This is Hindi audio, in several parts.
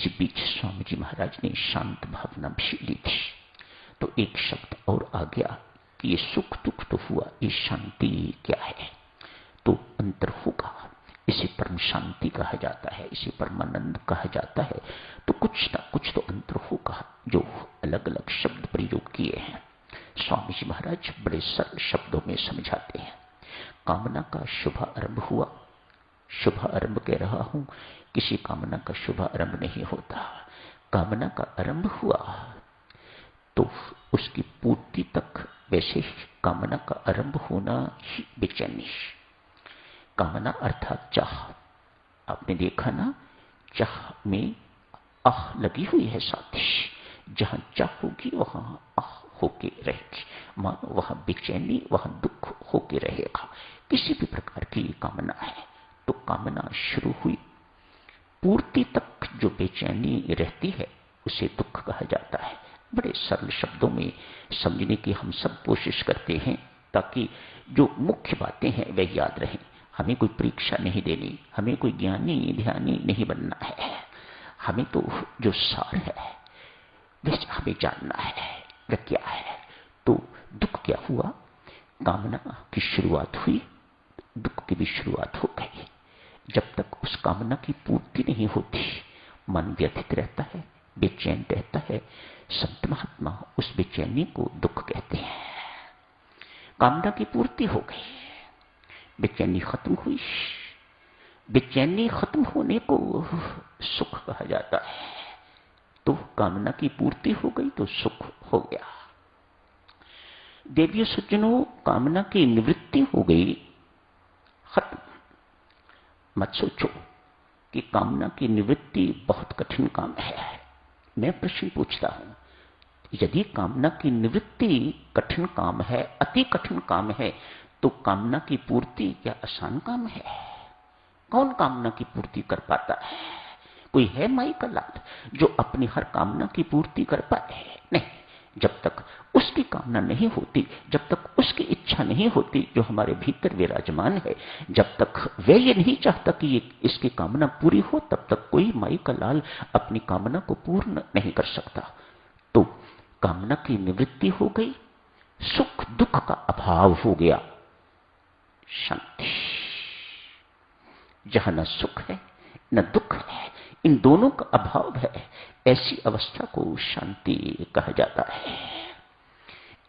इसी बीच स्वामी जी महाराज ने शांत भावना भी ली थी। तो एक शब्द और आ गया कि ये सुख दुख तो हुआ, ये शांति क्या है? तो अंतर होगा। इसे परम शांति कहा जाता है, इसे परमानंद कहा जाता है। तो कुछ ना कुछ तो अंतर होगा। जो अलग अलग शब्द प्रयोग किए हैं स्वामी जी महाराज बड़े सरल शब्दों में समझाते हैं। कामना का शुभ आरंभ हुआ। शुभ आरंभ कह रहा हूं, किसी कामना का शुभ आरंभ नहीं होता। कामना का आरंभ हुआ तो उसकी पूर्ति तक, वैसे ही कामना का आरंभ होना ही बेचैनी। कामना अर्थात चाह। आपने देखा ना, चाह में आह लगी हुई है साथी। जहां चाह होगी वहां आह होके रहेगी, मानो वहां बेचैनी, वहां दुख होके रहेगा। किसी भी प्रकार की कामना है तो कामना शुरू हुई, पूर्ति तक जो बेचैनी रहती है उसे दुख कहा जाता है। बड़े सरल शब्दों में समझने की हम सब कोशिश करते हैं ताकि जो मुख्य बातें हैं वह याद रहें। हमें कोई परीक्षा नहीं देनी, हमें कोई ज्ञानी ध्यानी नहीं बनना है। हमें तो जो सार है वह हमें जानना है, वह क्या है। तो दुख क्या हुआ? कामना की शुरुआत हुई, दुख की भी शुरुआत हो गई। जब तक उस कामना की पूर्ति नहीं होती मन व्यथित रहता है, बेचैन रहता है। संत महात्मा उस बेचैनी को दुख कहते हैं। कामना की पूर्ति हो गई, बेचैनी खत्म हुई। बेचैनी खत्म होने को सुख कहा जाता है। तो कामना की पूर्ति हो गई तो सुख हो गया। देवियों सज्जनों, कामना की निवृत्ति हो गई, खत्म। मत सोचो कि कामना की निवृत्ति बहुत कठिन काम है। मैं प्रश्न पूछता हूं, यदि कामना की निवृत्ति कठिन काम है, अति कठिन काम है, तो कामना की पूर्ति क्या आसान काम है? कौन कामना की पूर्ति कर पाता है? कोई है माई का लाल जो अपनी हर कामना की पूर्ति कर पाए? नहीं। जब तक उसकी कामना नहीं होती, जब तक उसकी इच्छा नहीं होती जो हमारे भीतर विराजमान है, जब तक वह ये नहीं चाहता कि ये इसकी कामना पूरी हो, तब तक कोई माई का लाल अपनी कामना को पूर्ण नहीं कर सकता। तो कामना की निवृत्ति हो गई, सुख दुख का अभाव हो गया, शांति। जहां न सुख है न दुख है, इन दोनों का अभाव है, ऐसी अवस्था को शांति कहा जाता है।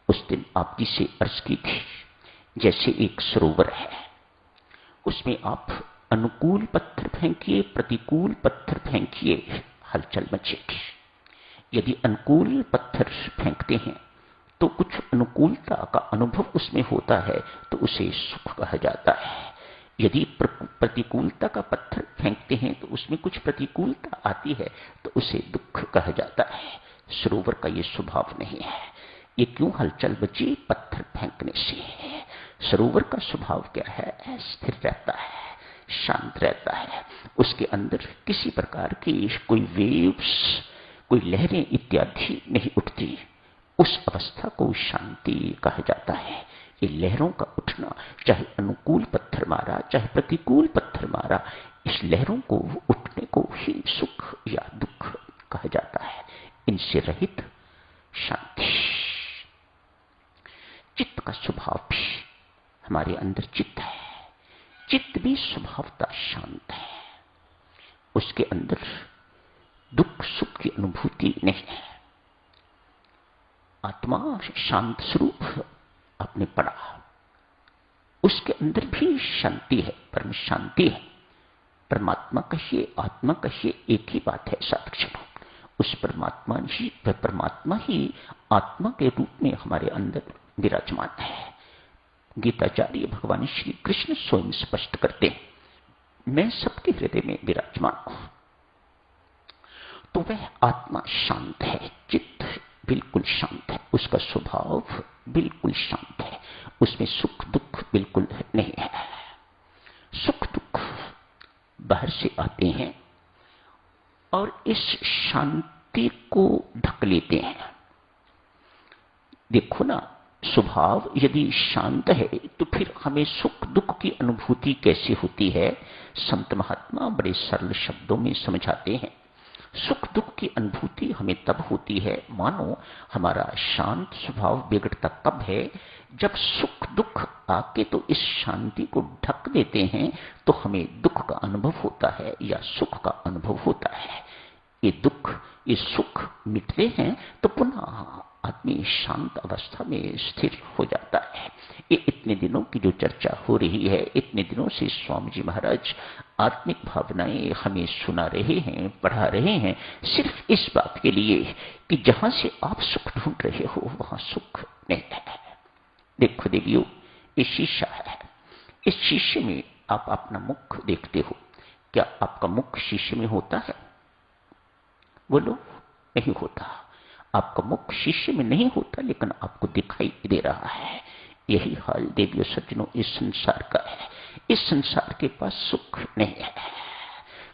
उस दिन आप जी से अर्ज की थी, जैसे एक सरोवर है, उसमें आप अनुकूल पत्थर फेंकिए, प्रतिकूल पत्थर फेंकिए, हलचल मचेगी। यदि अनुकूल पत्थर फेंकते हैं तो कुछ अनुकूलता का अनुभव उसमें होता है, तो उसे सुख कहा जाता है। यदि प्रतिकूलता का पत्थर फेंकते हैं तो उसमें कुछ प्रतिकूलता आती है, तो उसे दुख कहा जाता है। सरोवर का ये स्वभाव नहीं है। ये क्यों हलचल बची? पत्थर फेंकने से। सरोवर का स्वभाव क्या है? स्थिर रहता है, शांत रहता है। उसके अंदर किसी प्रकार की कोई वेव्स, कोई लहरें इत्यादि नहीं उठती। उस अवस्था को शांति कहा जाता है। ये लहरों का उठना, चाहे अनुकूल पत्थर मारा चाहे प्रतिकूल पत्थर मारा, इस लहरों को उठने को ही सुख या दुख कहा जाता है। इनसे रहित शांति। चित्त का स्वभाव भी, हमारे अंदर चित्त है, चित्त भी स्वभावतः शांत है। उसके अंदर दुख सुख की अनुभूति नहीं है। आत्मा शांत स्वरूप आपने पढ़ा, उसके अंदर भी शांति है, परम शांति है। परमात्मा कहिए, आत्मा कहिए, एक ही बात है साधक। उस परमात्मा ही आत्मा के रूप में हमारे अंदर विराजमान है। गीताचार्य भगवान श्री कृष्ण स्वयं स्पष्ट करते हैं, मैं सबके हृदय में विराजमान हूं। तो वह आत्मा शांत है, चित्त बिल्कुल शांत है, उसका स्वभाव बिल्कुल शांत है, उसमें सुख दुख बिल्कुल नहीं है। सुख दुख बाहर से आते हैं और इस शांति को ढक लेते हैं। देखो ना, स्वभाव यदि शांत है तो फिर हमें सुख दुख की अनुभूति कैसे होती है? संत महात्मा बड़े सरल शब्दों में समझाते हैं। सुख दुख की अनुभूति हमें तब होती है मानो हमारा शांत स्वभाव बिगड़ता तब है जब सुख दुख आके तो इस शांति को ढक देते हैं, तो हमें दुख का अनुभव होता है या सुख का अनुभव होता है। ये दुख ये सुख मिटते हैं तो पुनः आदमी शांत अवस्था में स्थिर हो जाता है। ये इतने दिनों की जो चर्चा हो रही है, इतने दिनों से स्वामी जी महाराज आत्मिक भावनाएं हमें सुना रहे हैं, पढ़ा रहे हैं, सिर्फ इस बात के लिए कि जहां से आप सुख ढूंढ रहे हो वहां सुख नहीं है। देखो देवियों, ये शीशा है, इस शीशे में आप अपना मुख देखते हो, क्या आपका मुख शीशे में होता है? बोलो, नहीं होता। आपका मुख शीशे में नहीं होता, लेकिन आपको दिखाई दे रहा है। यही हाल देवियों सज्जनों इस संसार का है। इस संसार के पास सुख नहीं है।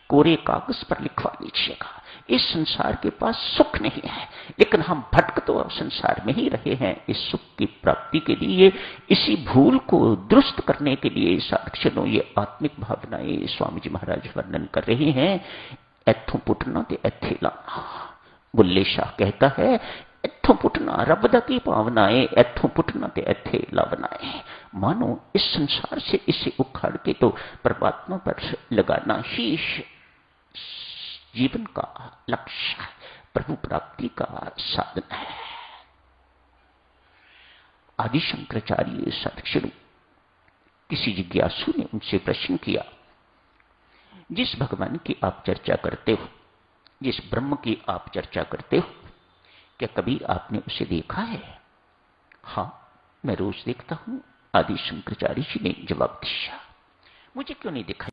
कोरे कागज पर लिखवा लीजिएगा, इस संसार के पास सुख नहीं है, लेकिन हम भटक तो संसार में ही रहे हैं इस सुख की प्राप्ति के लिए। इसी भूल को दुरुस्त करने के लिए साधकों ये आत्मिक भावनाएं स्वामी जी महाराज वर्णन कर रहे हैं। इत्थों पुटना ते इत्थे लाना। बुल्ले शाह कहता है, इत्थों पुटना रब दा की भावनाएं, इत्थों पुटना ते इत्थे लावनाएं। मानो इस संसार से इसे उखाड़ के तो परमात्मा पर लगाना ही जीवन का लक्ष्य, प्रभु प्राप्ति का साधन है। आदि शंकराचार्य सदगुरु किसी जिज्ञासु ने उनसे प्रश्न किया, जिस भगवान की आप चर्चा करते हो, जिस ब्रह्म की आप चर्चा करते हो, क्या कभी आपने उसे देखा है? हां, मैं रोज देखता हूं, आदि शंकराचार्य जी ने जवाब दिया। मुझे क्यों नहीं दिखाई